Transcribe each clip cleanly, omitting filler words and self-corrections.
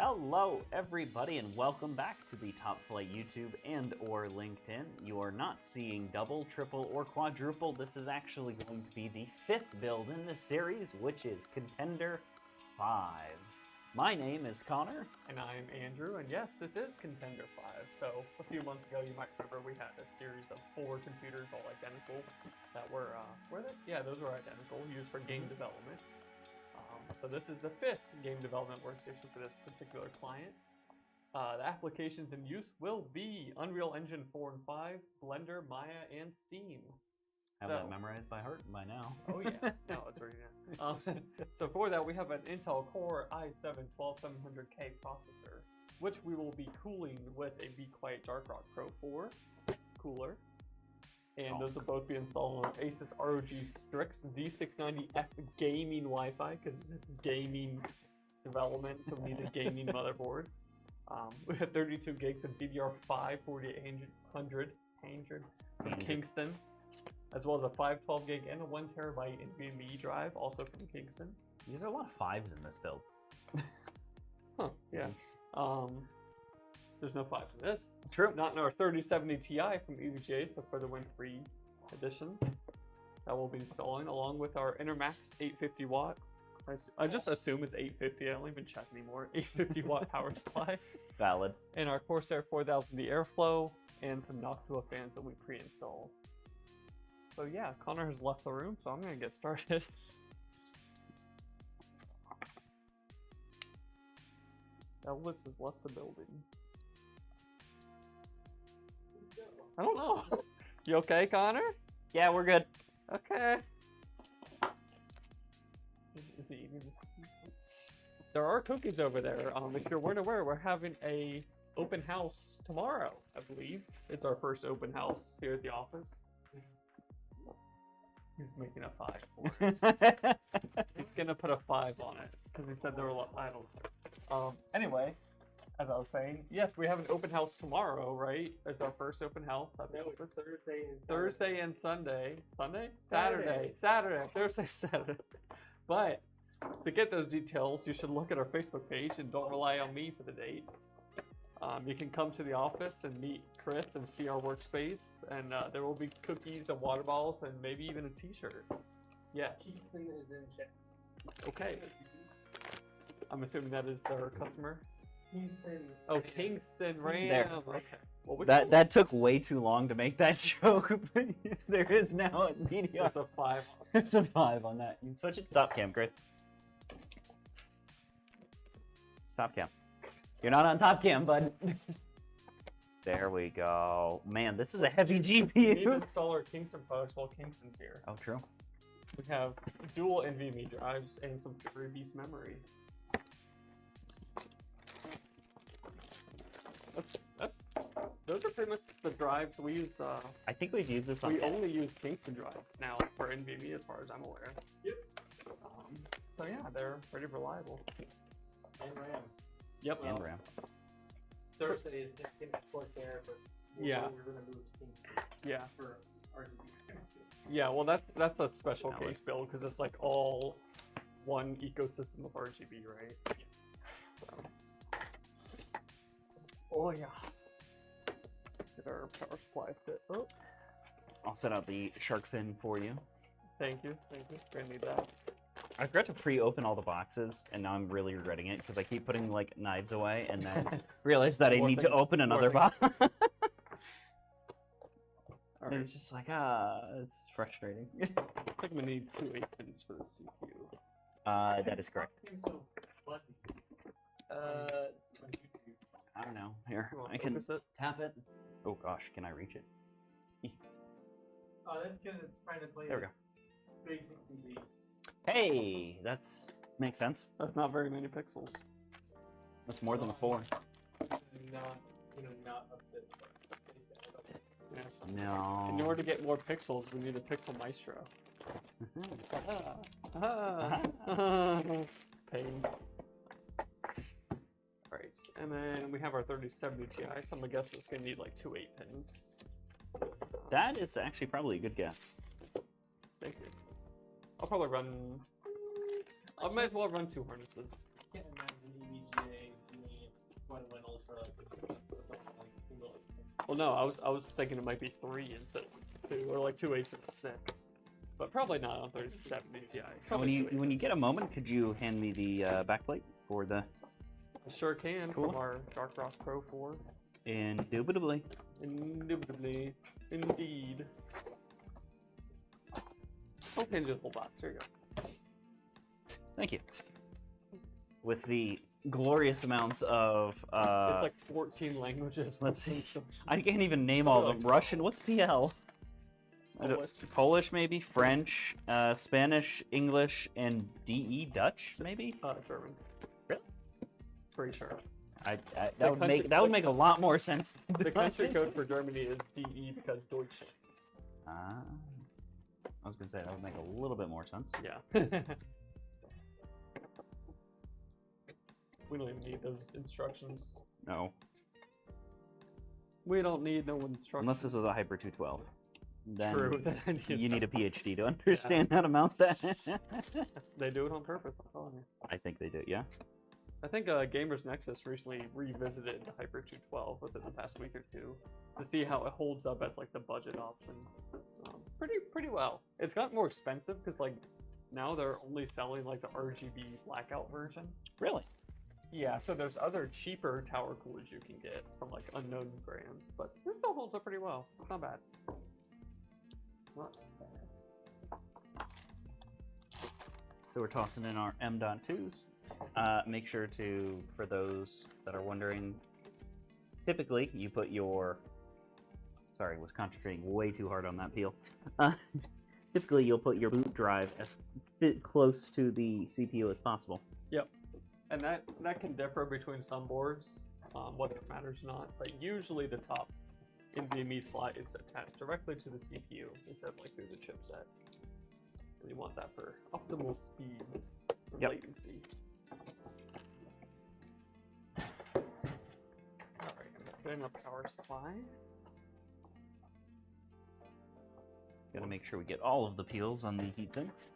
Hello everybody and welcome back to the Top Flight YouTube and or LinkedIn. You are not seeing double, triple, or quadruple. This is actually going to be the 5th build in this series, which is Contender 5. My name is Connor. And I'm Andrew, and yes, this is Contender 5. So a few months ago, you might remember we had a series of 4 computers all identical that were they? Yeah, those were identical, used for game development. So this is the 5th game development workstation for this particular client. The applications in use will be Unreal Engine 4 and 5, Blender, Maya, and Steam. Have that memorized by heart by now. Oh yeah, no, it's already there. So for that, we have an Intel Core i7-12700K processor, which we will be cooling with a Be Quiet Dark Rock Pro 4 cooler. And those will both be installed on Asus ROG STRIX Z690F gaming Wi-Fi, because this is gaming development, so we need a gaming motherboard. We have 32 gigs of DDR5 4800 from Kingston, as well as a 512 gig and a 1 terabyte NVMe drive, also from Kingston. These are a lot of 5s in this build. Huh, yeah. There's no 5s in this. True. Not in our 3070 Ti from EVGA, so for the Win3 edition. That we'll be installing, along with our Enermax 850 watt. I just assume it's 850, I don't even check anymore. 850 watt power supply. Valid. And our Corsair 4000D airflow, and some Noctua fans that we pre-installed. So yeah, Connor has left the room, so I'm gonna get started. Elvis has left the building. I don't know. You okay, Connor? Yeah, we're good. Okay. Is he eating? There are cookies over there. If you weren't aware, we're having a open house tomorrow, I believe. It's our first open house here at the office. He's making a 5 for it. He's gonna put a 5 on it because he said there were a lot. I don't know. Anyway, as I was saying, yes, we have an open house tomorrow, right? It's our first open house at the office. Thursday and Sunday. Sunday? Saturday. Thursday, Saturday. But to get those details, you should look at our Facebook page and don't rely on me for the dates. You can come to the office and meet Chris and see our workspace, and there will be cookies and water bottles and maybe even a t-shirt. Yes. Kingston is in check. Okay. I'm assuming that is their customer. Kingston. Oh, Kingston Ram. There. Okay. Well, That took way too long to make that joke, but there is now a DDR. There's a 5. There's a 5 on that. You can switch it to top cam, Chris. Top cam. You're not on top cam, bud. There we go. Man, this is a heavy We need to GPU. install our Kingston products while Kingston's here. Oh, true. We have dual NVMe drives and some Fury Beast memory. Those are pretty much the drives we use. I think we've used this on. We only use Kingston drives now for NVMe, as far as I'm aware. Yep. So yeah, they're pretty reliable. And RAM. Yep. And RAM. Thursday is Corsair, but Yeah. we're gonna move to Kingston Yeah. for RGB. Yeah. Well, that's a special Valid. case build because it's like all one ecosystem of RGB, right? So. Oh yeah. Get our power supply fit. Oh, I'll set out the shark fin for you. thank you. Gonna need that. I forgot to pre-open all the boxes, and now I'm really regretting it because I keep putting like knives away, and then realize that I More need to things, open more another things. box. All And right. it's just like it's frustrating. I think I'm gonna need 2 8-pins for the CPU. That is correct. So fuzzy. I don't know. Here, You wanna I can focus it? tap it. Oh gosh, can I reach it? Oh, that's because it's trying to play There we go. 360D. Hey, that's makes sense. That's not very many pixels. That's more than a 4. Not up to. Yes. No. In order to get more pixels, we need a Pixel Maestro. Pain. Right, and then we have our 3070 Ti, so I'm gonna guess it's gonna need like 2 8-pins. That is actually probably a good guess. Thank you. I'll probably run. I might as well run 2 harnesses. Can't imagine EVGA doing 1 Ultra or something like single. Well, no, I was thinking it might be 3 instead of 2, or like 2 8s and a 6. But probably not on 3070 Ti. Probably When you get a moment, could you hand me the backplate for the I sure can Cool. from our Dark Frost Pro 4. indubitably? Indubitably. Indeed. Okay, into the whole box. There you go. Thank you. With the glorious amounts of It's like 14 languages. let's see. I can't even name all of them. Russian. What's PL? I don't- Polish. Polish, maybe French, Spanish, English, and DE Dutch, maybe. German. Really? Pretty sure. That would make a lot more sense. than The country Russian. code for Germany is DE because Deutsche. I was gonna say that would make a little bit more sense. Yeah. We don't even need those instructions. No, We don't need no instructions. unless this was a Hyper 212. Then True. Then I need you need a some- PhD to understand how to mount that. They do it on purpose. I'm telling you. I think they do, yeah. I think Gamers Nexus recently revisited the Hyper 212 within the past week or two to see how it holds up as like the budget option. Pretty well. It's gotten more expensive because like now they're only selling like the RGB blackout version. Really? Yeah, so there's other cheaper tower coolers you can get from like unknown brands, but this still holds up pretty well. It's not bad. Not bad. So we're tossing in our M.2s. Make sure to, for those that are wondering, typically you put your, sorry, was concentrating way too hard on that peel. Typically you'll put your boot drive as bit close to the CPU as possible. Yep. And that can differ between some boards, whether it matters or not, but usually the top NVMe slot is attached directly to the CPU instead of like through the chipset. And you want that for optimal speed and latency. Alright, I'm putting a power supply. Gotta make sure we get all of the peels on the heatsinks.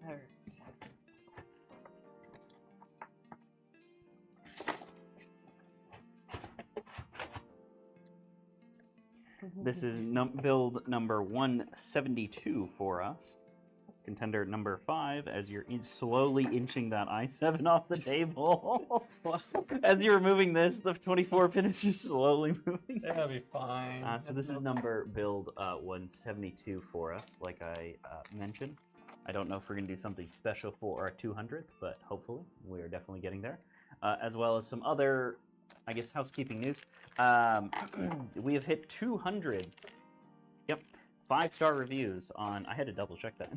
Alright. This is build number 172 for us. Contender number 5, as you're slowly inching that i7 off the table. As you're removing this, the 24 pin is just slowly moving. That'll be fine. So this is number build 172 for us, like I mentioned. I don't know if we're going to do something special for our 200th, but hopefully we are definitely getting there. As well as some other, I guess, housekeeping news. We have hit 200. Yep. 5-star reviews on, I had to double check that,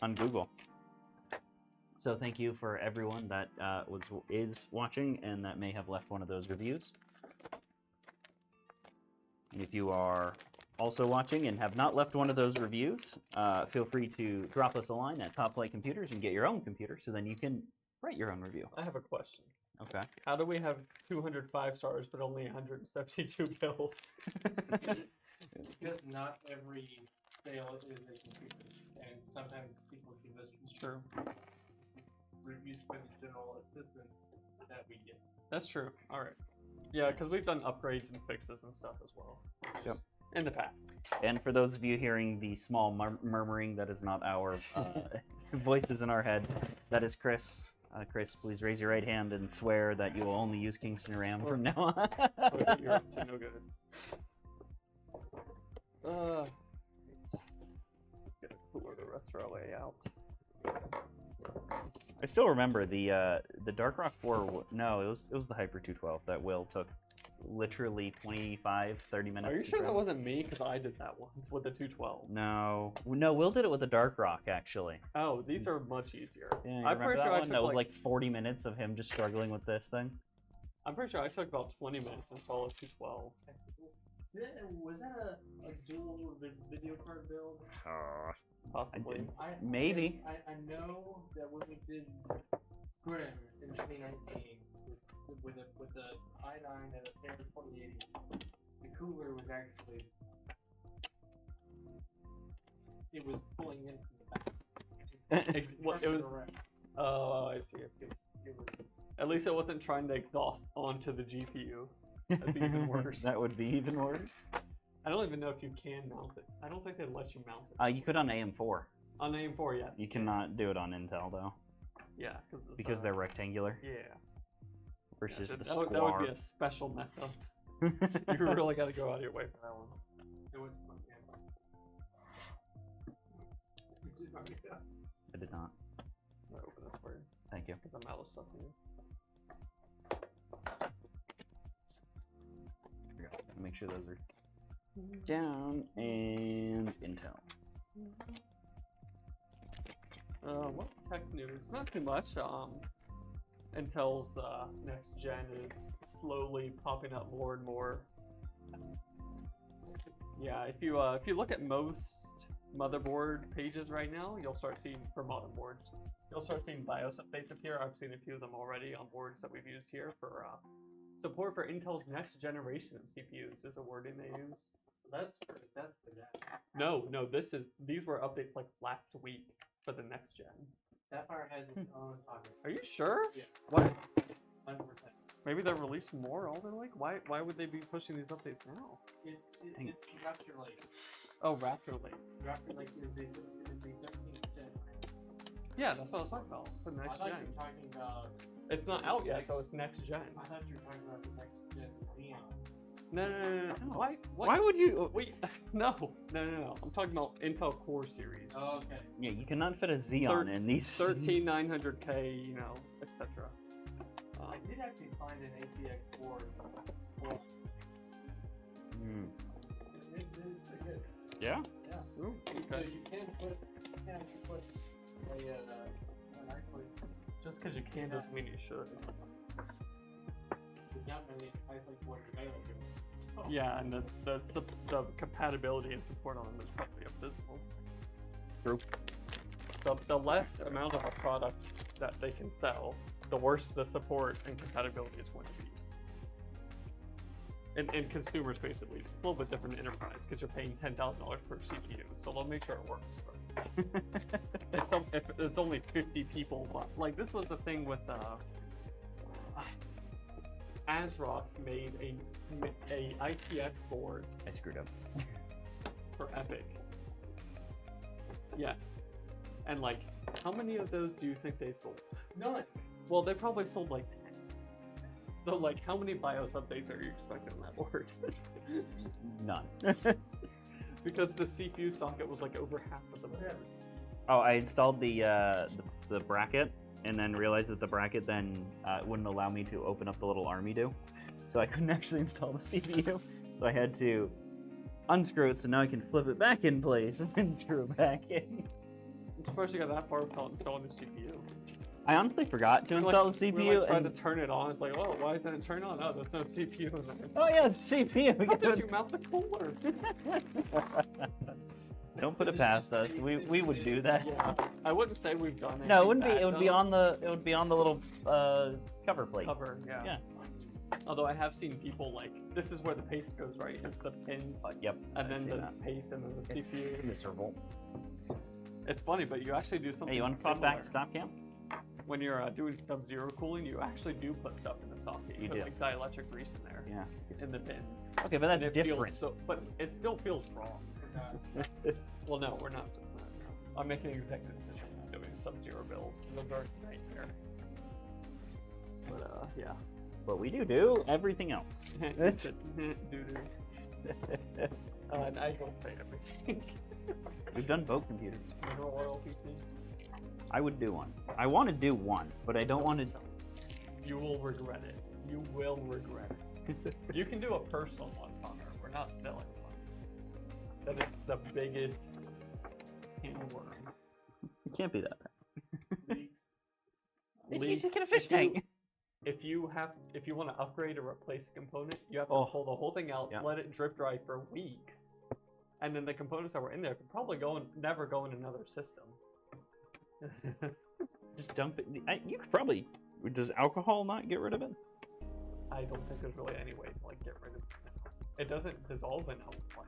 on Google. So thank you for everyone that is watching and that may have left one of those reviews. If you are also watching and have not left one of those reviews, feel free to drop us a line at Top Flight Computers and get your own computer so then you can write your own review. I have a question. Okay. How do we have 205 stars but only 172 bills? Because not every sale is a computer, and sometimes people give us True. reviews for the general assistance that we get. That's true. All right. Yeah, because we've done upgrades and fixes and stuff as well. Yep. In the past. And for those of you hearing the small murmuring, that is not our voices in our head. That is Chris. Chris, please raise your right hand and swear that you will only use Kingston RAM from now on. You're up to no good. Get a cooler the retro way out. I still remember the Dark Rock 4. No, it was the Hyper 212 that Will took literally 25-30 minutes. Are you to sure that grab. wasn't me? Because I did that once with the 212. No, Will did it with the Dark Rock actually. Oh, these are much easier. Yeah, you I'm remember pretty that sure I one? took That was like 40 minutes of him just struggling with this thing. I'm pretty sure I took about 20 minutes to install a 212. Was that a dual video card build? Possibly. Maybe. I know that when we did Grim in 2019 with the i9 and a pair of 2080, the cooler was actually it was pulling in from the back. It was. Oh, I see. It was. At least it wasn't trying to exhaust onto the GPU. That'd be even worse. That would be even worse. I don't even know if you can mount it. I don't think they let you mount it. You could on AM4. On AM4, yes. You cannot do it on Intel though. Yeah, because they're rectangular. Yeah. Versus Yeah, the that would be a special mess up. You really got to go out of your way for that one. It was fun, yeah. I did not. I'll open this for you. Thank you. Because I'm out of stuff here. Make sure those are down and Intel. What tech news? Not too much. Intel's next gen is slowly popping up more and more. Yeah, if you look at most motherboard pages right now, you'll start seeing for motherboards. You'll start seeing BIOS updates appear. I've seen a few of them already on boards that we've used here for support for Intel's next generation of CPUs is a wording they use. That's for that. No, these were updates like last week for the next gen. Sapphire has its own socket. Are you sure? Yeah. What? 100%. Maybe they're releasing more Alder Lake? Why would they be pushing these updates now? It's Raptor Lake. Oh, Raptor Lake. Raptor Lake is the 13th gen. Yeah, that's what I was talking about. For the I next thought gen. you were talking about. It's not out yet, so it's next gen. I thought you were talking about the next gen Xeon. No. Why would you? Wait, no. I'm talking about Intel Core series. Oh, okay. Yeah, you cannot fit a Xeon in these. 13900K, etc. I did actually find an ATX board. It is pretty good. Yeah? Yeah. Ooh, So okay. you can put an actually, Just because you can doesn't mean you should. there's not many devices like what you're going to do. So, Yeah, and the compatibility and support on them is probably abysmal. True. The less amount of a product that they can sell, the worse the support and compatibility is going to be. In consumer space at least. It's a little bit different in enterprise because you're paying $10,000 per CPU, so they'll make sure it works. If there's only 50 people, like this was the thing with ASRock made a ITX board I screwed up. for Epic. Yes. And like, how many of those do you think they sold? none. Well, they probably sold like 10. So like, how many BIOS updates are you expecting on that board? None. Because the CPU socket was like over half of the board. Oh, I installed the bracket and then realized that the bracket then wouldn't allow me to open up the little army do. So I couldn't actually install the CPU. So I had to unscrew it so now I can flip it back in place and then screw it back in. I'm surprised you got that far without installing the CPU. I honestly forgot to install the We CPU. tried to turn it on. It's like, oh, why isn't it turned on? Oh, there's no CPU in there. Oh yeah, CPU. How did you mount the cooler? Don't put it past us. We would do that. Yeah, I wouldn't say we've done it. No, it wouldn't be. It would be on the. It would be on the little cover plate. Cover. Yeah. Yeah. Although I have seen people like, this is where the paste goes, right? It's the pins. Yep. And then I've the seen that. paste and then the It's CPU. miserable. It's funny, but you actually do something. Hey, you want to pop back stop cam? When you're doing sub-zero cooling, you actually do put stuff in the socket. You put do. like dielectric grease in there. Yeah. In the pins. Okay, but And that's it feels different. but it still feels wrong. Well, no, we're not doing that. No. I'm making executive decision doing sub-zero builds. Those are a nightmare. But yeah. But we do everything else. Doo-doo. And I don't say everything. We've done both computers. Mineral oil PC. I would do one. I want to do one, but I don't want to. You will regret it. You will regret it. You can do a personal one, Connor. We're not selling one. That is the biggest handworm. It can't be that bad. Leaks. You just get a fish tank. If you want to upgrade or replace a component, you have to pull the whole thing out, Yeah. let it drip dry for weeks, and then the components that were in there could probably never go in another system. Just dump it. You could probably. Does alcohol not get rid of it? I don't think there's really any way to like get rid of it. It doesn't dissolve in alcohol.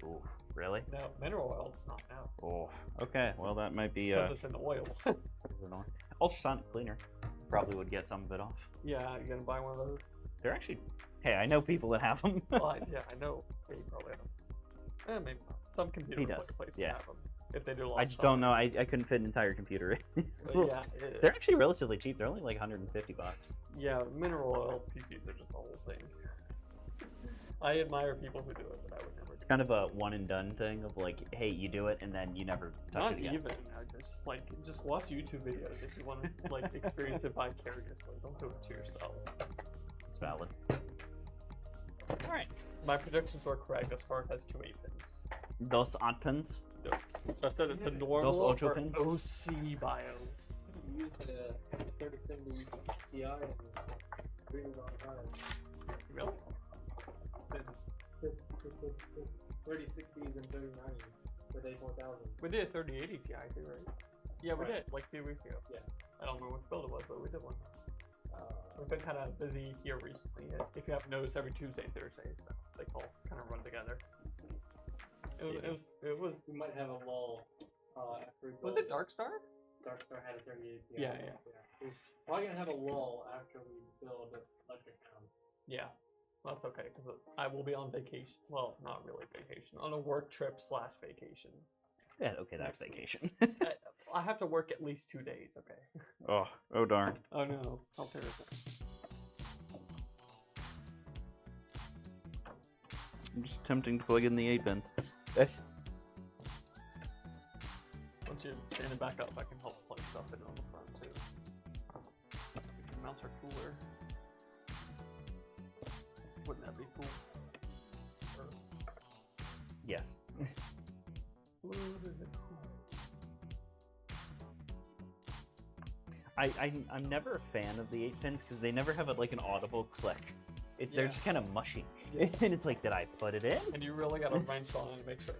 Oh, really? No, mineral oil does not now. Oh, okay. Well, that might be. Because it's in the oil. Is it on? Ultrasonic cleaner probably would get some of it off. Yeah, you gonna buy one of those? They're actually. Hey, I know people that have them. Well, I know. Yeah, you probably have them. Maybe not. Some computer He does, places yeah. have them. If they do a lot I of just stuff. don't know. I couldn't fit an entire computer in. But yeah, They're actually relatively cheap. They're only like $150. yeah, mineral oil PCs are just the whole thing. I admire people who do it, but I would never do It's kind of a one and done thing of like, hey, you do it and then you never it. touch Not it again. even. Just watch YouTube videos if you want to like experience it vicariously. Don't do it to yourself. It's valid. All right. My predictions were correct. This card has 2 8-pins. Dos odd pins. I said it's a Those normal ocho or pins? OC BIOS. used a 3070 Ti and really long time. Really? 3060s and 3090s with A4000. We did a 3080 Ti too, right? Yeah, we Right. did, like a few weeks ago. Yeah. I don't remember which build it was, but we did one. We've been kind of busy here recently. If you haven't noticed, every Tuesday and Thursday, so they all kind of run together. It was. We might have a lull after we Was build. it Darkstar? Darkstar had a 38 Ti. Yeah. We're probably gonna have a lull after we build Electric Town. Yeah. Well, that's okay, because I will be on vacation. Well, not really vacation. On a work trip / vacation. Yeah, okay, that's Next week. vacation. I have to work at least 2 days, okay? Oh darn. Oh no, how terrible. I'm just attempting to plug in the 8 pins. Yes. Once you stand it back up, I can help plug stuff in on the front too. The mounts are cooler. Wouldn't that be cool? Or, Yes. ooh, is it cool? I'm never a fan of the 8 pins because they never have like an audible click. They're Yeah. just kind of mushy. Yeah. And it's like, did I put it in? And you really got to wrench on it to make sure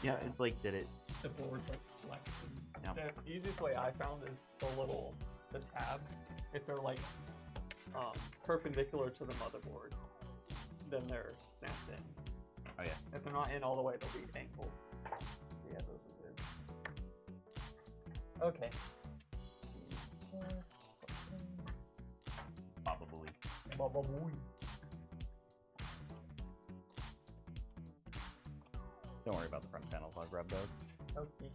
Yeah, it's like, did it? the board's like flexing. Yeah. The easiest way I found is the tabs. If they're like perpendicular to the motherboard, then they're snapped in. Oh yeah. If they're not in all the way, they'll be angled. Yeah, those are good. Okay. Probably. Ba-ba-booey. Don't worry about the front panels. I'll grab those. Okay.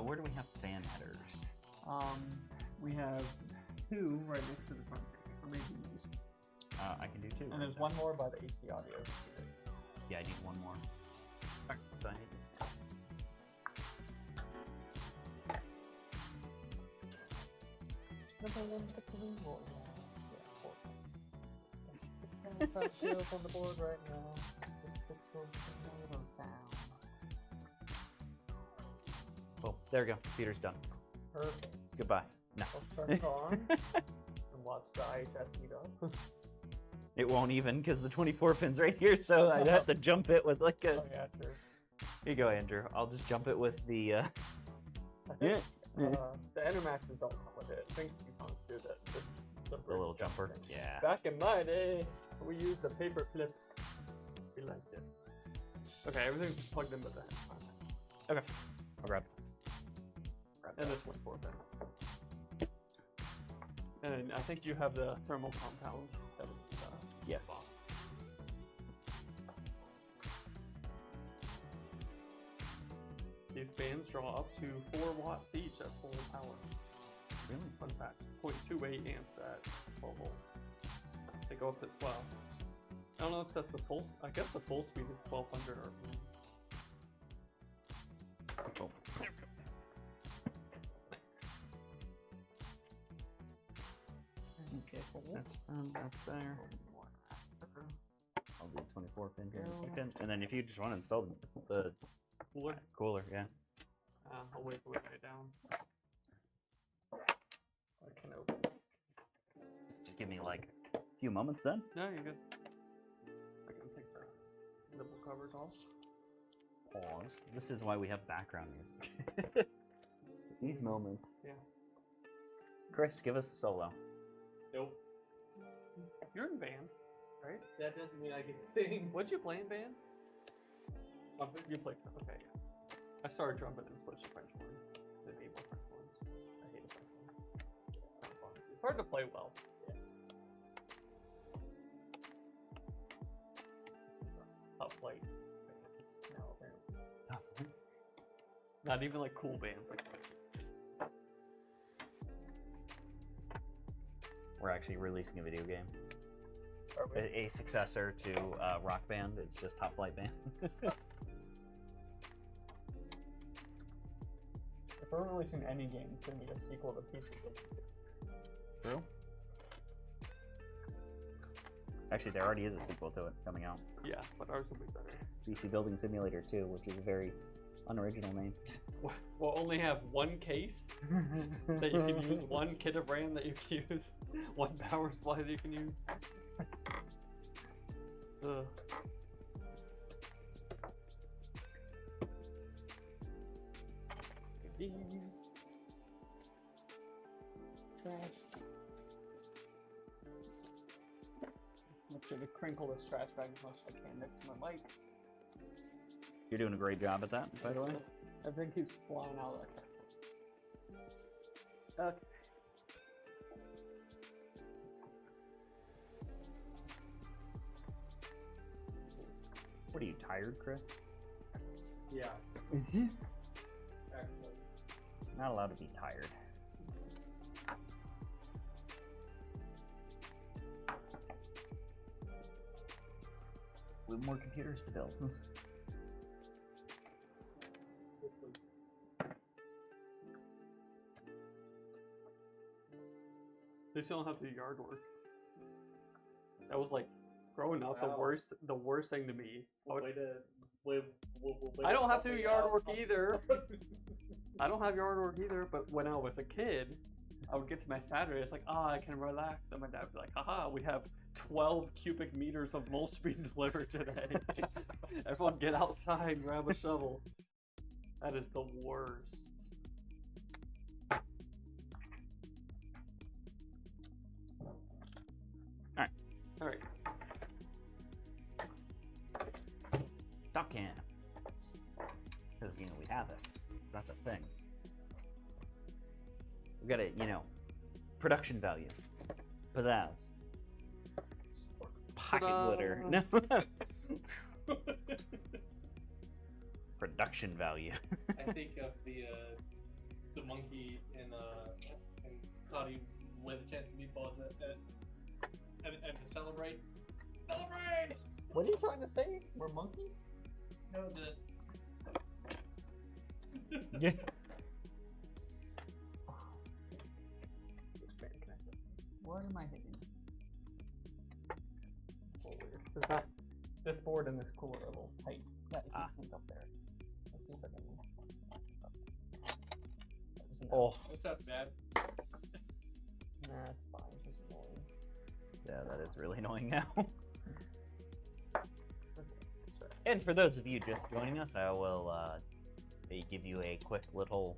Where do we have fan headers? We have 2 right next to the front. Or maybe these. I can do 2. And there's one more by the AC audio. Yeah, I need one more. Alright, so I need this now. Number 1 picture board. Yeah, on the board right now. Just pixels down. Oh, there we go. Computer's done. Perfect. Goodbye. No. Let's turn it on and watch the eye test heat up. It won't even because the 24 pin's right here, so I'd have to jump it with like a. Oh yeah, true. Here you go, Andrew. I'll just jump it with the. I Yeah. think, the Enermaxes don't come with it. I think Seasons do that. The The little brick jumper. thing. Yeah. Back in my day, we used the paper clip. We liked it. Okay, everything's plugged in but the headphone. Okay. I'll grab. And this 24 pin. And I think you have the thermal compound that was in the Yes. box. These fans draw up to 4 watts each at full power. Really? Fun fact, 0.28 amps at 12 volts. They go up to 12. I don't know if that's the full, I guess the full speed is 1200 RPM. Oh. Nice. Okay. That's there. I'll do 24 pin here in a second. And then if you just want to install the cooler, yeah. I'll wait for it to get down. I can open this. Just give me like a few moments then. No, you're good. I can take the nipple covers off. Pause. This is why we have background music. These moments. Yeah. Chris, give us a solo. Nope. You're in band, right? That doesn't mean I can sing. What'd you play in band? You played. Okay, yeah. I started trumpet and switched to French horn. The Abel French horns. I hate a French horn. It's hard to play well. Yeah. Tough like bands now apparently. Not even like cool bands like. We're actually releasing a video game. Are we? A successor to Rock Band. It's just Top Flight Band. If we're releasing any game, it's gonna be a sequel to PC. True. Actually, there already is a sequel to it coming out. Yeah, but ours will be better. PC Building Simulator 2, which is a very unoriginal name. We'll only have one case that you can use, one kit of RAM that you can use, one power supply that you can use. Ugh. These trash. Make sure to crinkle this trash bag as much as I can next to my mic. You're doing a great job at that, by the way. Everything keeps flying out of there. Okay. What are you, tired, Chris? Yeah, Is he? actually. Not allowed to be tired. We have more computers to build. They still don't have to do yard work. That was like growing up Wow. the worst thing to me. I don't have to do yard work either. I don't have yard work either, but when I was a kid, I would get to my Saturday, it's like, I can relax. And my dad would be like, haha, we have 12 cubic meters of mulch being delivered today. Everyone get outside and grab a shovel. That is the worst. Alright. Duck can. Because, you know, we have it. That's a thing. We got it, you know, production value. Pizzazz. Pocket glitter. No. Production value. I think of the monkey in Cloudy with a chance of meatballs and to celebrate. Celebrate! What are you trying to say? We're monkeys? No, Yeah. What am I hitting? Oh, weird. Is that this board and this cooler are a little tight? Yeah, you can sync up there. Let's see if I can. Oh. what's up, Dad? Nah, it's fine. It's just annoying. Yeah, that is really annoying now. And for those of you just joining us, I will give you a quick little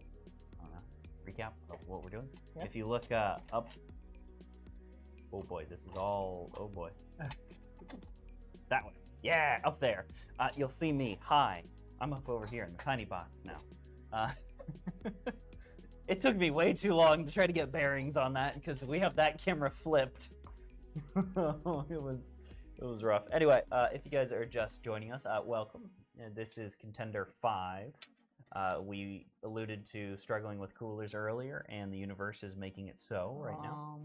recap of what we're doing. Yeah. If you look up, oh boy, this is all, oh boy. That one, yeah, up there. You'll see me, hi. I'm up over here in the tiny box now. It took me way too long to try to get bearings on that because we have that camera flipped. It was rough. Anyway, if you guys are just joining us, welcome. This is Contender 5. We alluded to struggling with coolers earlier, and the universe is making it so right now.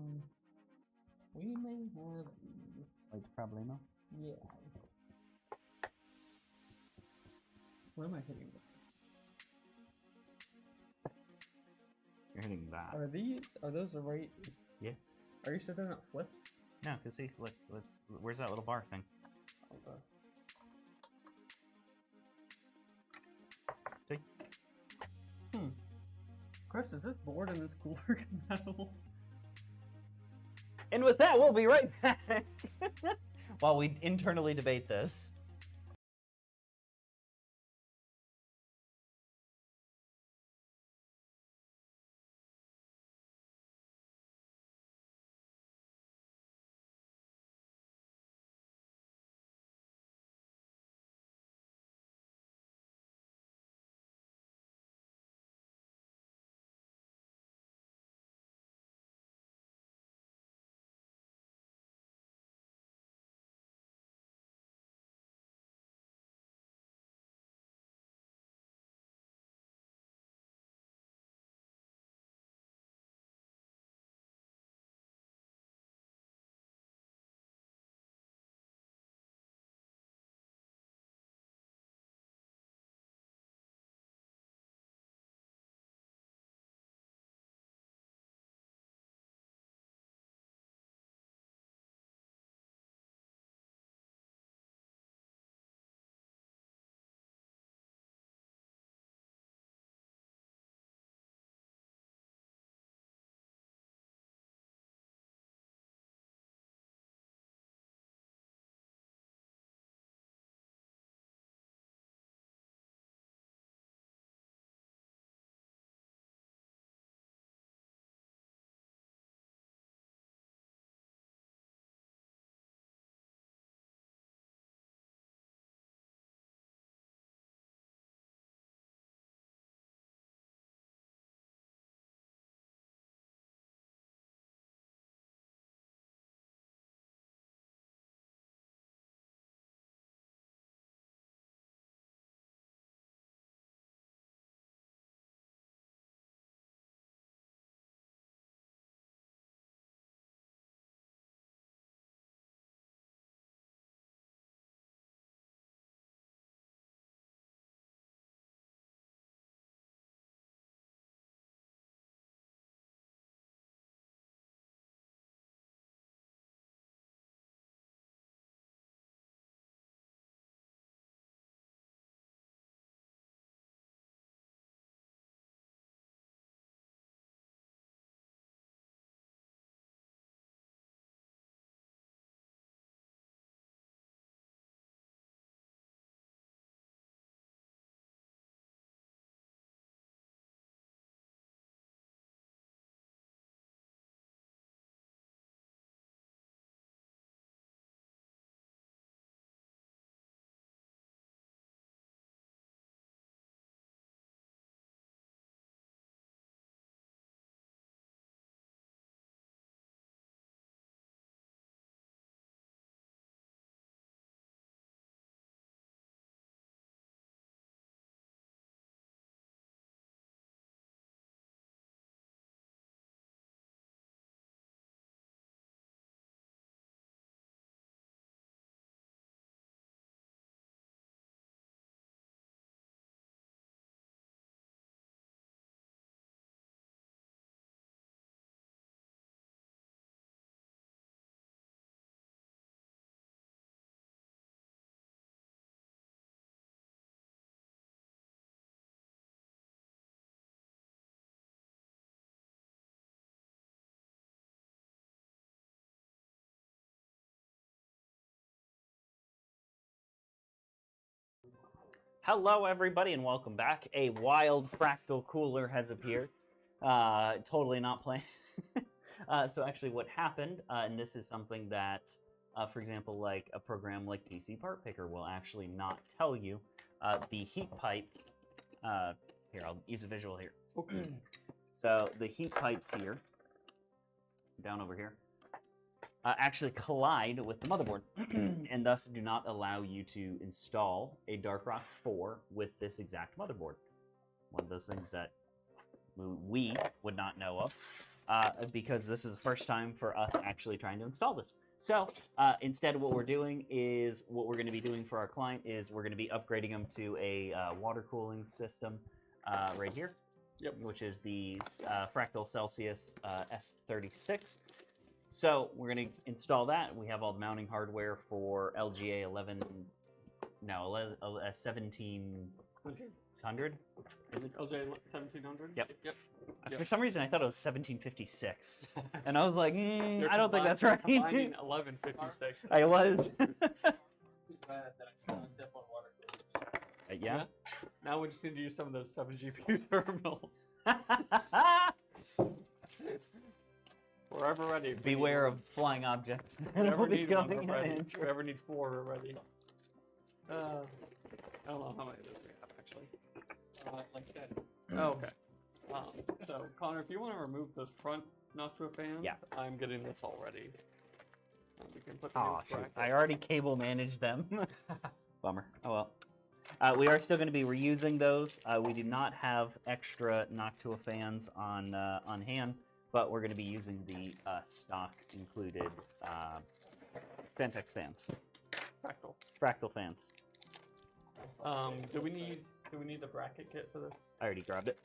We may have Slight problemo. yeah. What am I hitting? You're hitting that. Are those the right? Yeah. Are you sure they're not flipped? No, cause see, look, where's that little bar thing? Okay. See? Chris, is this board and this cooler compatible? And with that, we'll be right back while we internally debate this. Hello, everybody, and welcome back. A wild Fractal cooler has appeared. Totally not planned. So actually what happened, and this is something that, for example, like a program like PC Part Picker will actually not tell you, the heat pipe, here, I'll use a visual here. Okay. So the heat pipes here, down over here, actually collide with the motherboard and thus do not allow you to install a Darkrock 4 with this exact motherboard. One of those things that we would not know of because this is the first time for us actually trying to install this. So instead what we're doing is, what we're going to be doing for our client is we're going to be upgrading them to a water cooling system right here. Yep. Which is the Fractal Celsius S36. So we're going to install that. We have all the mounting hardware for LGA 1700. Is it? LJ 1700? Yep. Yep. For some reason, I thought it was 1756. And I was like, You're I don't think that's right. Combining 1156. I was. Too bad that I still on dip on water coolers. Yeah. Now we just need to use some of those 7 GPU terminals. We're ever ready. Beware of flying objects. Whoever Be needs one, coming we're ready. in. Whoever needs 4, we're ready. I don't know how many of those we have, actually. Like that. Oh, okay. So, Connor, if you want to remove those front Noctua fans, Yeah. I'm getting this already. We can put them Oh, in shoot. bracket. I already cable managed them. Bummer. Oh well. We are still going to be reusing those. We do not have extra Noctua fans on hand, but we're going to be using the stock included Fantex fans, Fractal fans. Do we need the bracket kit for this? I already grabbed it.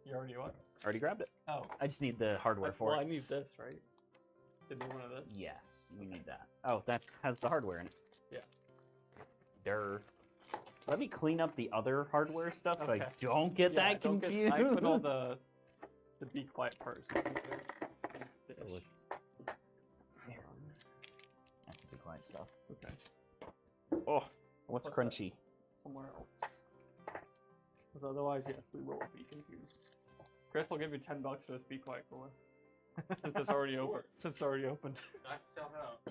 You already what? Already grabbed it. Oh. I just need the hardware for Well, I it. need this, right? Did you want of this? Yes, you need that. Oh, that has the hardware in it. Yeah. Durr. Let me clean up the other hardware stuff so I Okay. don't get Yeah, that don't get- confused. I put all the be quiet parts. So look. That's the be quiet stuff. Okay. Oh, what's What's that? crunchy? Somewhere else. Because otherwise, yes, we will be confused. Chris will give you $10 for this be quiet cooler. Since it's already open. Since it's already opened. Knock yourself out.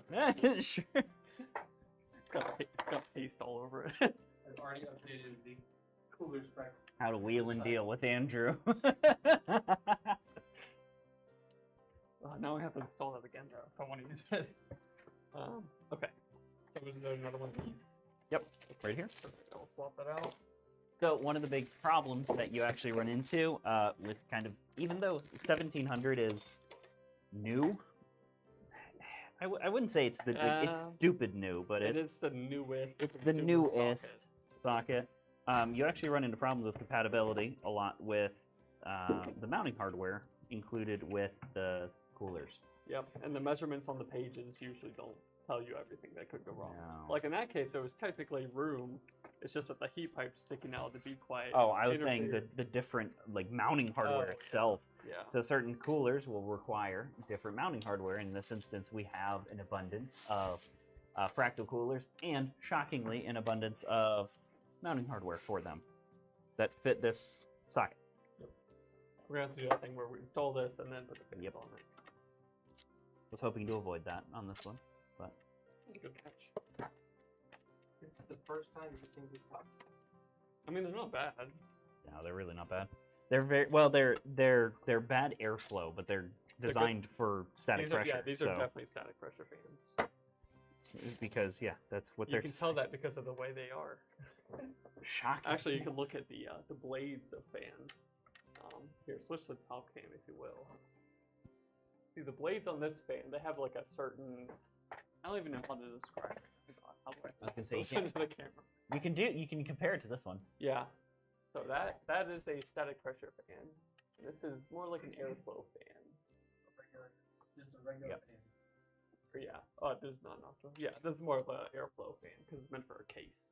Sure. It's got paste all over it. I've already updated the cooler spec. How to wheel and deal with Andrew. Now I have to install that again, though, if I want to use it. Okay. So is there another one of these? Yep, right here. Perfect. I'll swap that out. So one of the big problems that you actually run into with kind of, even though 1700 is new, I wouldn't say it's it's stupid new, but it is the newest. it's the consumer newest socket. You actually run into problems with compatibility a lot with the mounting hardware included with the coolers. Yep, and the measurements on the pages usually don't tell you everything that could go wrong. No. Like in that case, it was technically room. It's just that the heat pipe's sticking out of the be quiet. Oh, I was saying interfered. the different like mounting hardware Oh, itself. Yeah. So certain coolers will require different mounting hardware. In this instance, we have an abundance of Fractal coolers and, shockingly, an abundance of mounting hardware for them that fit this socket. We're gonna have to do that thing where we install this and then put the finish Yep. on it. Was hoping to avoid that on this one, but Good catch. This is the first time you think this top. I mean, they're not bad. no, they're really not bad. They're very well. They're bad airflow, but they're good. designed for static These are, pressure. yeah, these so are definitely static pressure fans. because that's what You they're can tell that because of the way they are. shocking. Actually, you can look at the blades of fans. Here, switch to the top cam if you will. See, the blades on this fan, they have like a certain. I don't even know how to describe it. How do I I was gonna say, you switch into the camera? you can compare it to this one. Yeah. So that is a static pressure fan. This is more like an airflow fan. Just a regular Yep. fan. Or yeah. Oh, this is not Noctua. Yeah, this is more of an airflow fan because it's meant for a case.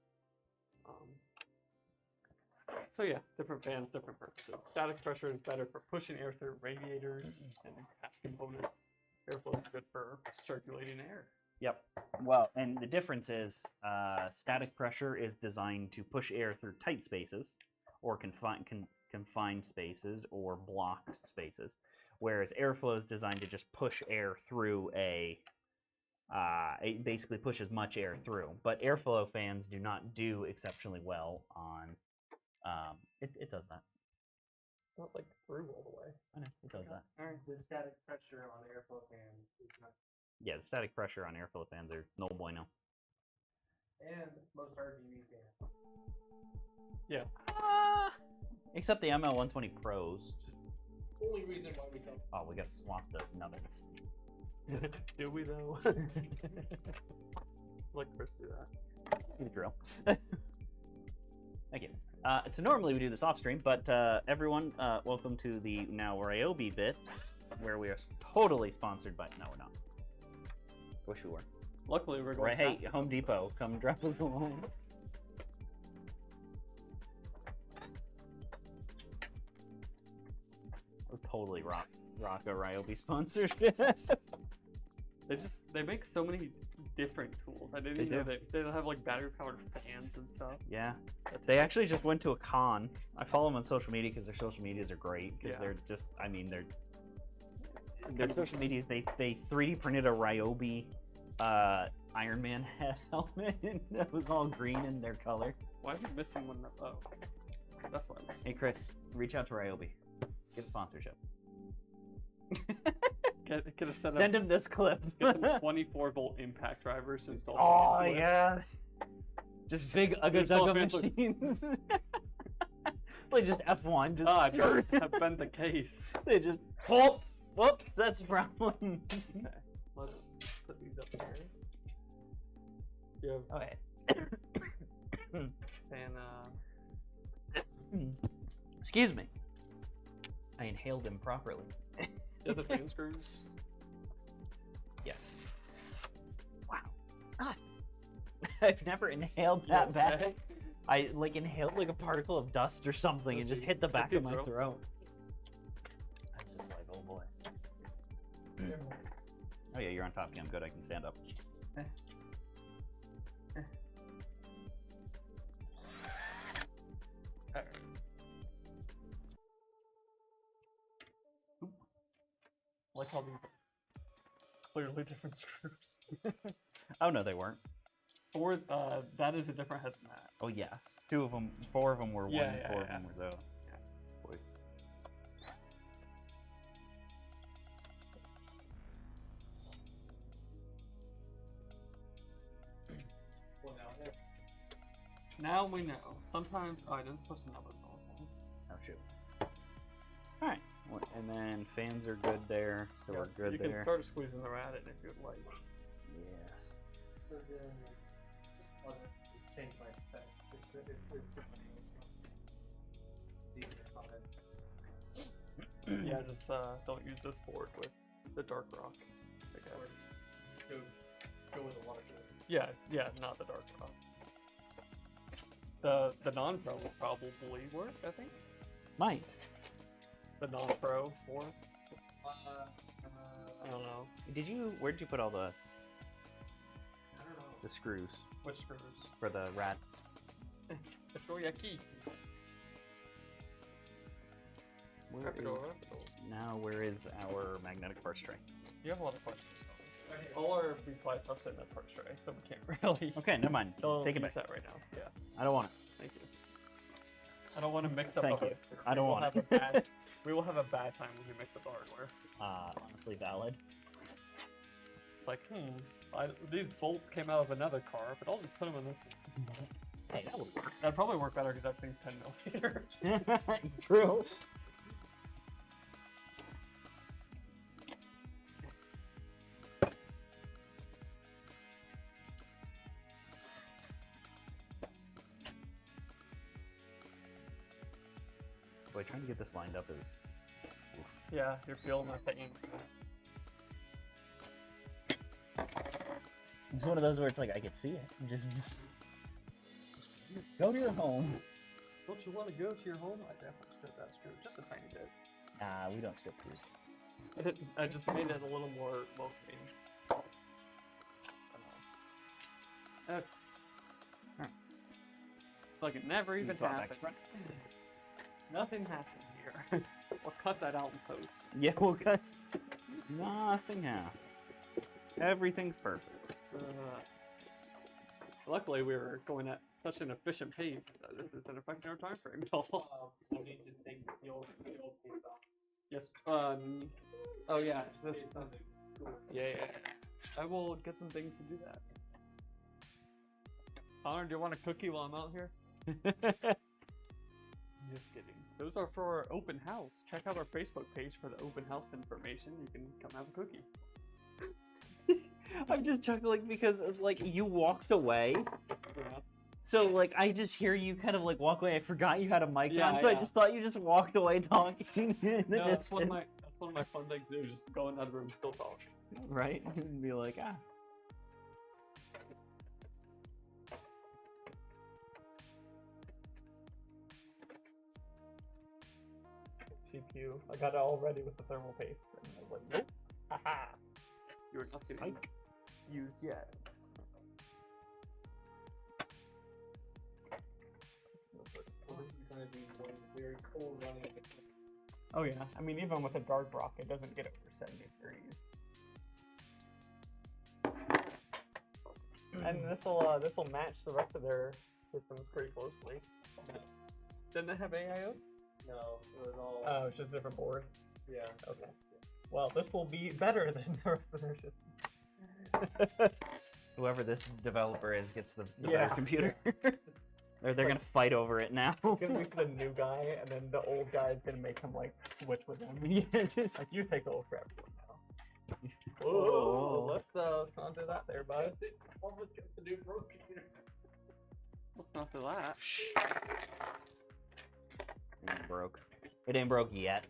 So yeah, different fans, different purposes. Static pressure is better for pushing air through radiators and past components. Airflow is good for circulating air. Yep. Well, and the difference is static pressure is designed to push air through tight spaces or confined spaces or blocked spaces, whereas airflow is designed to just push air through it basically pushes much air through. But airflow fans do not do exceptionally well on, it does that. Not like through all the way. I know, it does that. The static pressure on airflow fans is not. Yeah, the static pressure on airflow fans are no bueno. And most RGB fans. Yeah. Except the ML120 Pros. Only reason why we sell. Oh, we gotta swap the nubbins. Do we though? Let Chris do that. The drill. Thank you. So normally we do this off stream, but everyone, welcome to the now Ryobi bit, where we are totally sponsored by. No, we're not. Wish we were. Luckily, we're going. Right, hey, Home Depot, come drop us a line. We're totally rock a Ryobi sponsored. They make so many different tools. I didn't They even know do. they have like battery powered fans and stuff. Yeah, they actually just went to a con. I follow them on social media because their social medias are great. Because Yeah. they're just, I mean, their social medias. They 3D printed a Ryobi Iron Man head helmet that was all green in their colors. Why am I missing one? Oh, that's why I'm missing. Hey Chris, reach out to Ryobi. Get sponsorship. Get a set of Send him this clip. get some 24-volt impact drivers to install. Oh into it. yeah. Just big Install Ugga fans with- machines. Like just F1. Just I bent the case. They just whoops, that's a problem. Okay, let's put these up here. You have Okay. fan, Excuse me. I inhaled improperly. you have the fan screws. Yes. Wow. Ah. I've never inhaled that bad. Okay. I like inhaled like a particle of dust or something and just hit the back of my throat. I was just like, oh boy. Oh yeah, you're on top again. Good, I can stand up. Like how these clearly different screws. Oh no, they weren't. Or that is a different head than that. Oh yes, 4 of them were one, Yeah, and yeah, 4 of yeah. them were the. Boy. Well, Now we know. Sometimes I didn't supposed to know what's also. Oh shoot. All right, and then fans are good there, so we're good you there. You can start squeezing around it if you'd like. Yes. So then, I'll change my spec. Yeah, just don't use this board with the dark rock. I guess. Go with a lot of good. Yeah, not the dark rock. The non-pro will probably work, I think. Might. The non-pro 4. I don't know. Where'd you put all the I don't know. the screws Which screws? for the rat? Destroy your key. Where is our magnetic parts tray? You have a lot of questions. All our B-Fly stuff's in that parts tray, so we can't really. Okay, never mind. Take it use back. that right now. Yeah. I don't want it. Thank you. I don't want to mix up. Thank the you. hardware. I don't We will want have it. a bad. We will have a bad time when we mix up the hardware. Honestly valid. It's like, these bolts came out of another car, but I'll just put them in this one. Hey, that would work. That'd probably work better because that thing's 10 millimeter. True. Boy, trying to get this lined up is. Yeah, you're feeling that pain. It's one of those where it's like I could see it. Just go to your home. Don't you want to go to your home? I definitely strip that screw just a tiny bit. Nah, we don't strip screws. I just made it a little more low-key. Okay. It's like it never even Swap back happened. front. Nothing happened here. We'll cut that out in post. Yeah, we'll cut. Nothing happened. Everything's perfect. Luckily, we were going at such an efficient pace that this isn't affecting our time frame at all. We need to take the old case off. Yes. Oh yeah. This. Yeah. I will get some things to do that. Connor, do you want a cookie while I'm out here? Just kidding. Those are for our open house. Check out our Facebook page for the open house information. You can come have a cookie. I'm just chuckling because like you walked away. Yeah. So like I just hear you kind of like walk away. I forgot you had a mic Yeah, on, so I yeah. just thought you just walked away talking. In the No, that's one of distance. my fun things to do. Just go in the other room, and still talk. Right? And be like, ah. CPU. I got it all ready with the thermal paste, and I was like, nope. Haha. You're not getting used yet. This is going to be one very cool running. Oh yeah. I mean, even with a dark rock, it doesn't get over 70 degrees. And this will match the rest of their systems pretty closely. Didn't it have AIO? No, it was all. Oh, it's just a different board. Yeah. Okay. Well, this will be better than the rest of their system. Whoever this developer is gets the Yeah. better computer. Or they're gonna fight over it now. It's gonna be for the new guy, and then the old guy is gonna make him like switch with him. Yeah, just Like you take over for everyone now. Oh. Let's not do that there, bud. Almost got the new pro computer. Let's not do that. It ain't broke. It ain't broke yet.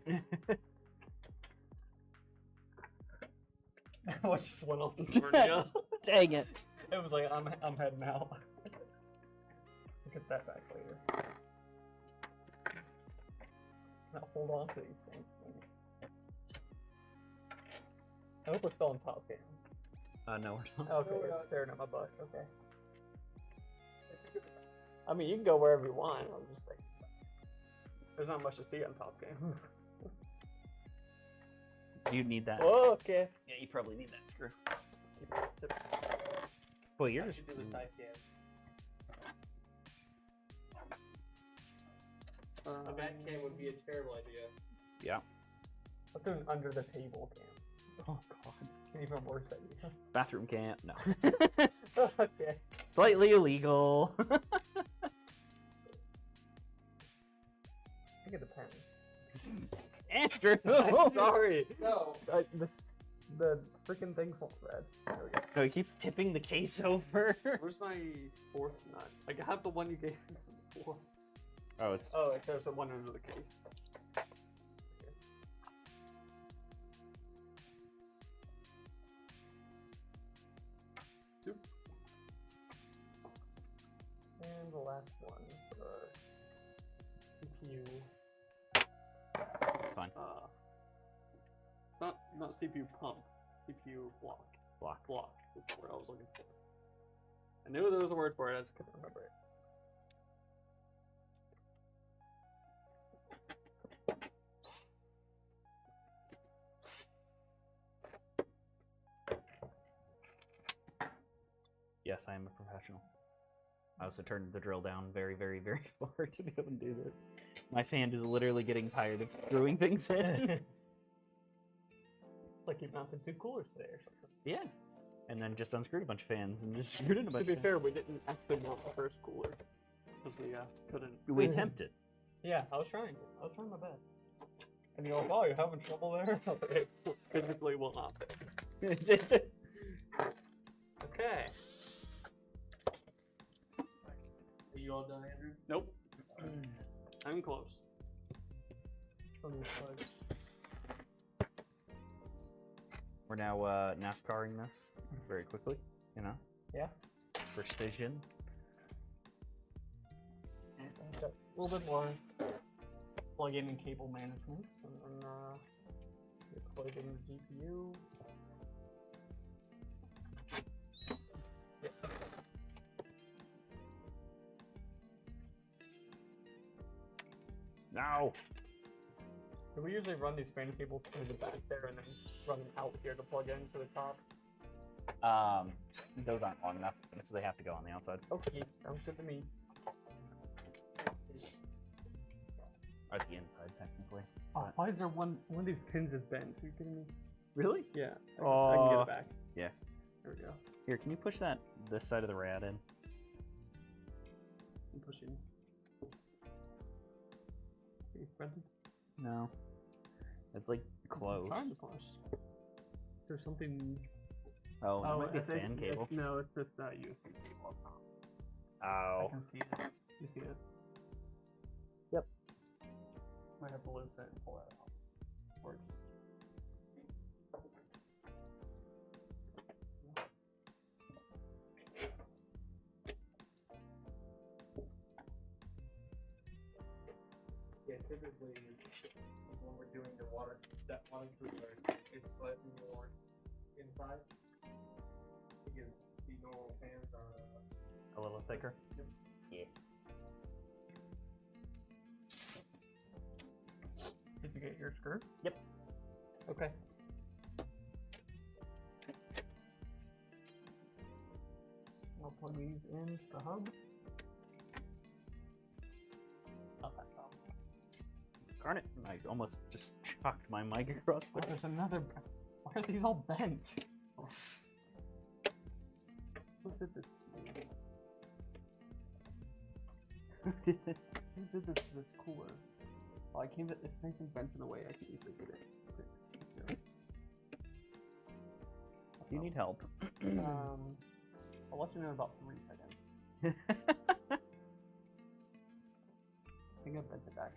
What just went off the tornado? Dang it. It was like I'm heading out. Get that back later. Now hold on to these things. I hope we're still on top cam. No, we're not. Okay, it's staring at my butt. Okay. I mean, you can go wherever you want. I'm just like, there's not much to see on top cam. Do you need that? Oh, okay. Yeah, you probably need that screw. Well, you're I just. should do the side cam. A back cam would be a terrible idea. Yeah. Let's do an under the table cam. Oh god, it's an even worse idea. Bathroom camp. No. Okay. Slightly illegal. I think it depends. Andrew. Sorry. No. The freaking thing's not red. There we go. No, he keeps tipping the case over. Where's my fourth nut? Like, I have the one you gave me before. Oh, it's. Oh, like, there's the one under the case. Two. And the last one for CPU. It's fine. Not CPU pump, CPU block. Block. That's the word I was looking for. I knew there was a word for it, I just couldn't remember it. Yes, I am a professional. I also turned the drill down very, very, very far to be able to do this. My fan is literally getting tired of screwing things in. Like you mounted two coolers today or something. Yeah. And then just unscrewed a bunch of fans and just screwed in a bunch To be of fair, we didn't actually mount the first cooler. Because we couldn't. We attempted. Yeah, I was trying my best. And you're like, oh, you're having trouble there? It physically will not fit. Okay. Are you all done, Andrew? Nope. I'm close. We're now NASCARing this very quickly, you know? Yeah. Workstation. A little bit more plug-in and cable management, and then you plug in the GPU. Yeah. No. Do we usually run these fan cables through the back there and then run them out here to plug in to the top? Those aren't long enough, so they have to go on the outside. Okay, sounds good to me. Or the inside, technically. Oh, why is there one of these pins is bent? Are you kidding me? Really? Yeah. I can get it back. Yeah. There we go. Here, can you push this side of the rad in? I'm pushing. Are you ready? No. It's like close. I'm trying to push. There's something. Oh, that might be I think fan cable. No, it's just USB cable up top. Oh. I can see it. You see it? Yep. Might have to loosen it and pull that out. Or just. Yeah, typically when we're doing the water cooler, it's slightly more inside because the normal fans are A little thicker? Yep. Yeah. Did you get your screw? Yep. Okay. I'll plug these into the hub. Not that problem. Darn it, I almost just chucked my mic across Oh, there. there's another. Why are these all bent? Who did this to me? Who did this to this cooler? Oh, I can't get this thing bent in a way I can easily get it. Do you need help? I'll let you know in about 3 seconds. I think I bent it back.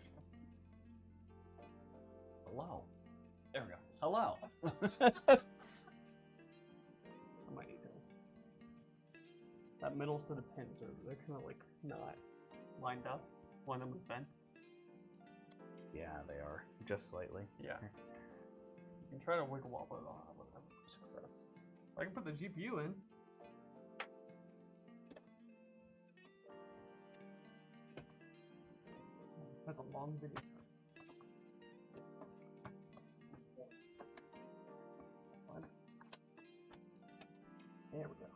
Hello. There we go. Hello. I might need to. That middle set of pins they're kind of like not lined up. One of them is bent. Yeah, they are. Just slightly. Yeah. You can try to wiggle wobble it on, but have success. I can put the GPU in. That's a long video. What? There we go.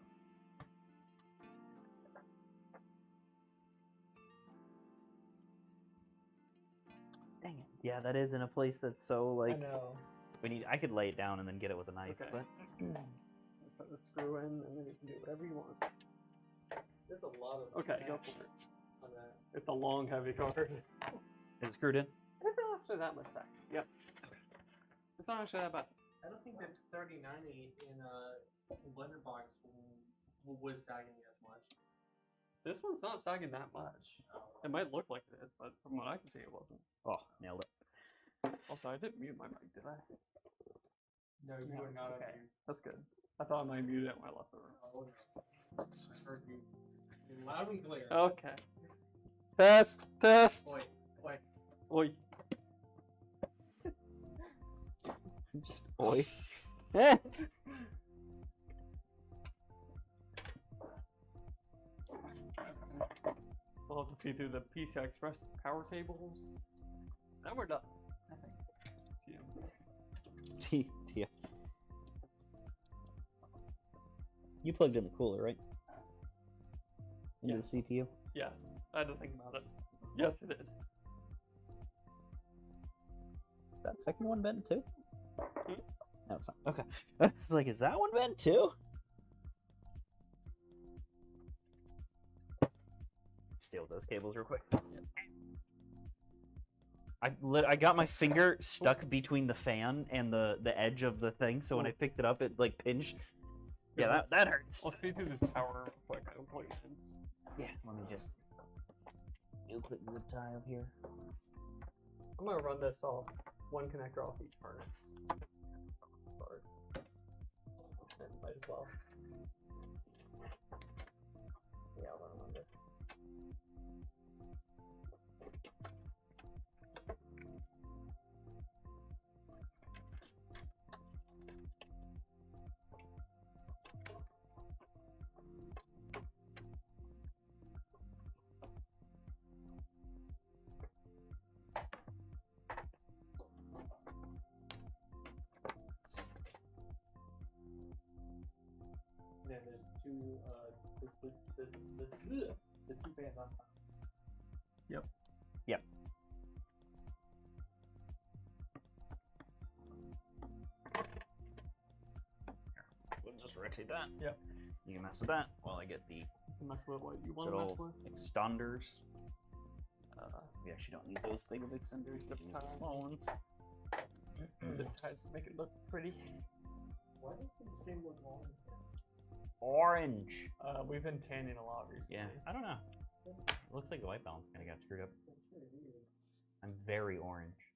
Dang it. Yeah, that is in a place that's so like I know. I could lay it down and then get it with a knife, Okay. but Put the screw in, and then you can do whatever you want. there's a lot of Okay, go fat for it. on that. It's a long, heavy card. is it screwed in? It's not actually that much back. Yep. It's not actually that bad. I don't think that 3090 in Blender box was sagging as much. This one's not sagging that much. It might look like it is, but from what I can see, it wasn't. Oh, nailed it. Also, I didn't mute my mic, did I? No, you are not okay. on mute. That's good. I thought I might mute it when I left the room. Oh, no. I heard you loud and clear. Okay. Test! Test! Oi, oi. Oi. Just oi. We'll have to feed through the PCI Express power cables. Then we're done, I think. Yeah. You plugged in the cooler, right? Into Yes. the CPU? Yes, I had to think about it. Yes, it did. Is that second one bent too? No, it's not. Okay. It's like, is that one bent too? Steal those cables real quick. I got my finger stuck between the fan and the edge of the thing, so when I picked it up, it like pinched. Yeah, that hurts. Let's feed through this power real quick. I don't plug it in. Yeah, let me just do a quick zip tie up here. I'm gonna run this off one connector off each furnace. And might as well. Yeah, I'll run them under. two the two bands on top. Yep. Yep. We'll just rotate that. Yep. You can mess with that while I get the You can mess with what you want good to mess old with. extenders. We actually don't need those big of extenders, but we need the small ones. Zip ties to make it look pretty. Why does this game look orange? Orange. We've been tanning a lot recently. Yeah, I don't know. It looks like the white balance kind of got screwed up. I'm very orange.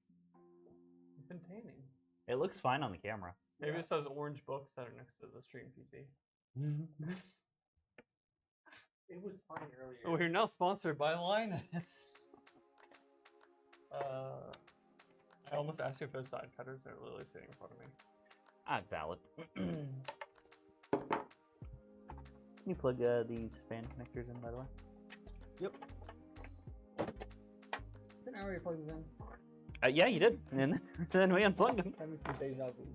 We've been tanning. It looks fine on the camera. Maybe it's those orange books that are next to the stream PC. It was fine earlier. We're now sponsored by Linus. I almost asked you if those side cutters are literally sitting in front of me. Ah, valid. Can you plug these fan connectors in, by the way? Yep. Didn't I already plug these in? Yeah, you did. And then we unplugged them. Having some deja vu.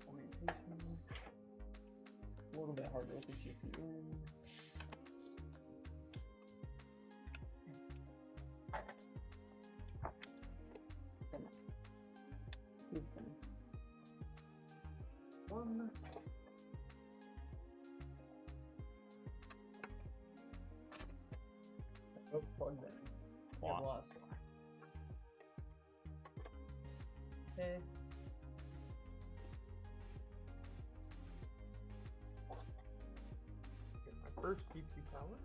Orientation. A little bit harder with the CPU in. One. Oh, plugged in. Awesome. Okay. Get my first GPU power.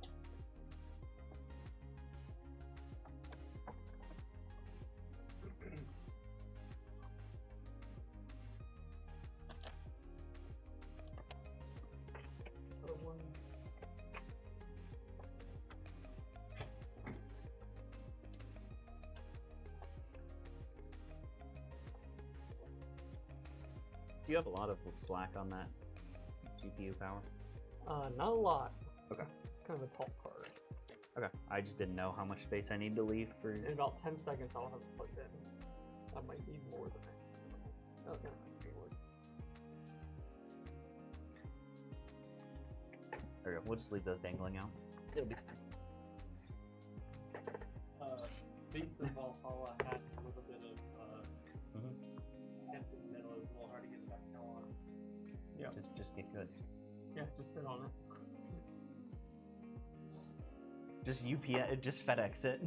Other one. Do you have a lot of slack on that GPU power? Not a lot. Okay. Kind of a tall card. Okay. I just didn't know how much space I need to leave for. In about 10 seconds, I'll have it plugged in. I might need more than that. Oh, no, might be more. There we go. We'll just leave those dangling out. It'll be fine. Beat the Valhalla had a little bit of depth in the middle. It was a little hard to get back now on. Yeah. Just get good. Yeah, just sit on it. Just UPS, just FedEx it.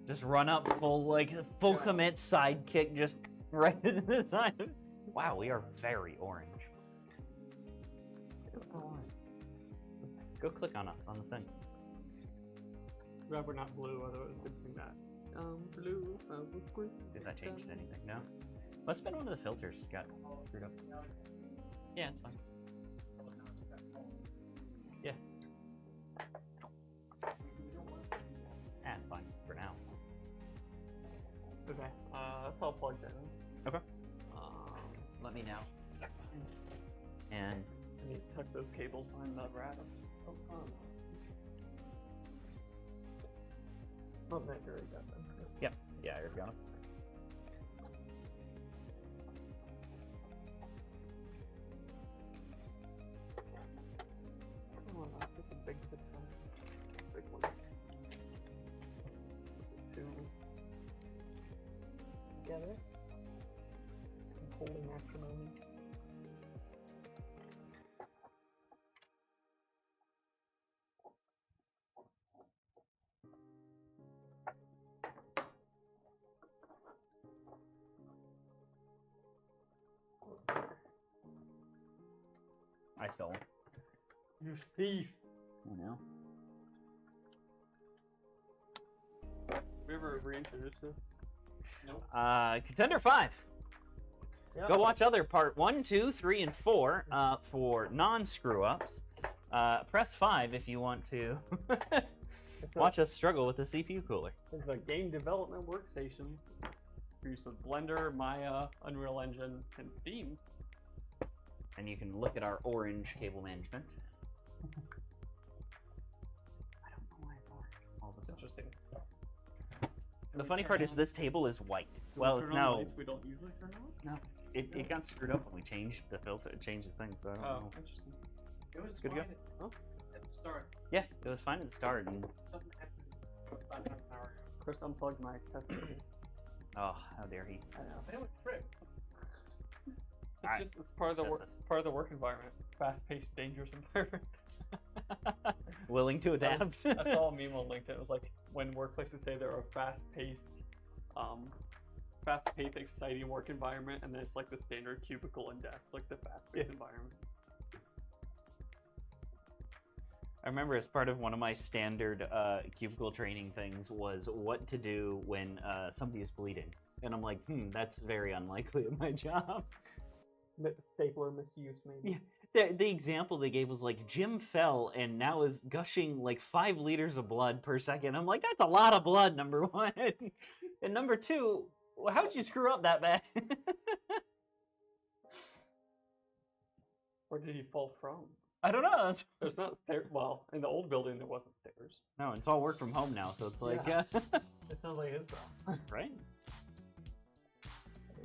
Just run up full commit sidekick, just right into the side. Wow, we are very orange. Go click on us on the thing. Too bad we're not blue, otherwise we could sing that. Blue, See if that changed anything. No? Must have been one of the filters got screwed up. Yeah, it's fine. Yeah. It's fine for now. Okay, that's all plugged in. Okay. Let me know. And I need to tuck those cables behind the rat. Oh, that you already got them. yeah, I already got them. Come on, I'll get the big zip tie. Big one. Two together. And holding acrimony. I stole them. You thief! I know. We ever reintroduced this? Nope. Contender 5. Yeah. Go watch other part 1, 2, 3, and 4 for non-screw ups. Press 5 if you want to watch us struggle with the CPU cooler. It's a game development workstation. Use of Blender, Maya, Unreal Engine, and Steam. And you can look at our orange cable management. I don't know why it's orange. All of a It's sudden. interesting. The funny part is this table is white. Well, it's now. Lights we don't usually turn on. No, it got screwed up when we changed the filter, changed the thing. So I don't know. Interesting. It was Good to go. fine at the start. Yeah, it was fine at the start, and Something happened about half an hour ago. Chris unplugged my tester. oh, how dare he! I know. I know it tripped. It's Alright, just it's part of the let's work. test It's part of the work environment. Fast-paced, dangerous environment. Willing to adapt. I saw a meme on LinkedIn. It was like when workplaces say they're a fast-paced, exciting work environment, and then it's like the standard cubicle and desk, like the fast-paced environment. I remember as part of one of my standard cubicle training things was what to do when somebody is bleeding. And I'm like, that's very unlikely at my job. Stapler misuse, maybe. Yeah. The example they gave was like Jim fell and now is gushing like 5 liters of blood per second. I'm like, that's a lot of blood, number one. And number two, well, how'd you screw up that bad? Where did he fall from? I don't know. There's not stairs. Well, in the old building there wasn't stairs. No, it's all work from home now, so it's like, Yeah. It sounds like his problem. right?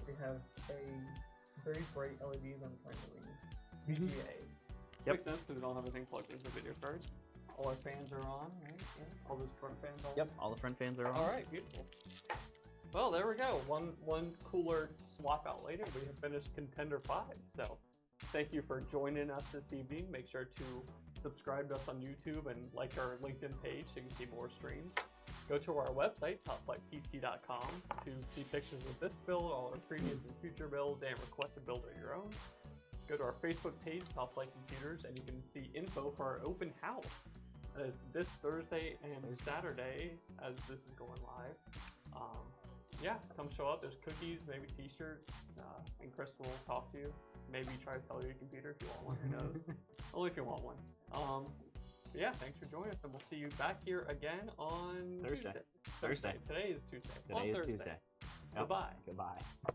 We have a very bright LEDs I'm trying to read. EVGA. Yep. Makes sense because we don't have anything plugged into the video card. All our fans are on, right? Yeah. All those front fans on. Yep, all the front fans are on. All right, beautiful. Well, there we go. One cooler swap out later, we have finished Contender 5. So, thank you for joining us this evening. Make sure to subscribe to us on YouTube and like our LinkedIn page so you can see more streams. Go to our website, topflightpc.com, to see pictures of this build, all our previous and future builds, and request a build of your own. Go to our Facebook page, Top Flight Computers, and you can see info for our open house. That is this Thursday and Saturday, as this is going live. Yeah, come show up. There's cookies, maybe t-shirts, and Chris will talk to you. Maybe try to sell you a computer if you want one, who knows. Only if you want one. Yeah, thanks for joining us, and we'll see you back here again on Thursday. Tuesday. Today is Tuesday. Today is Tuesday. Yep. Goodbye. Goodbye.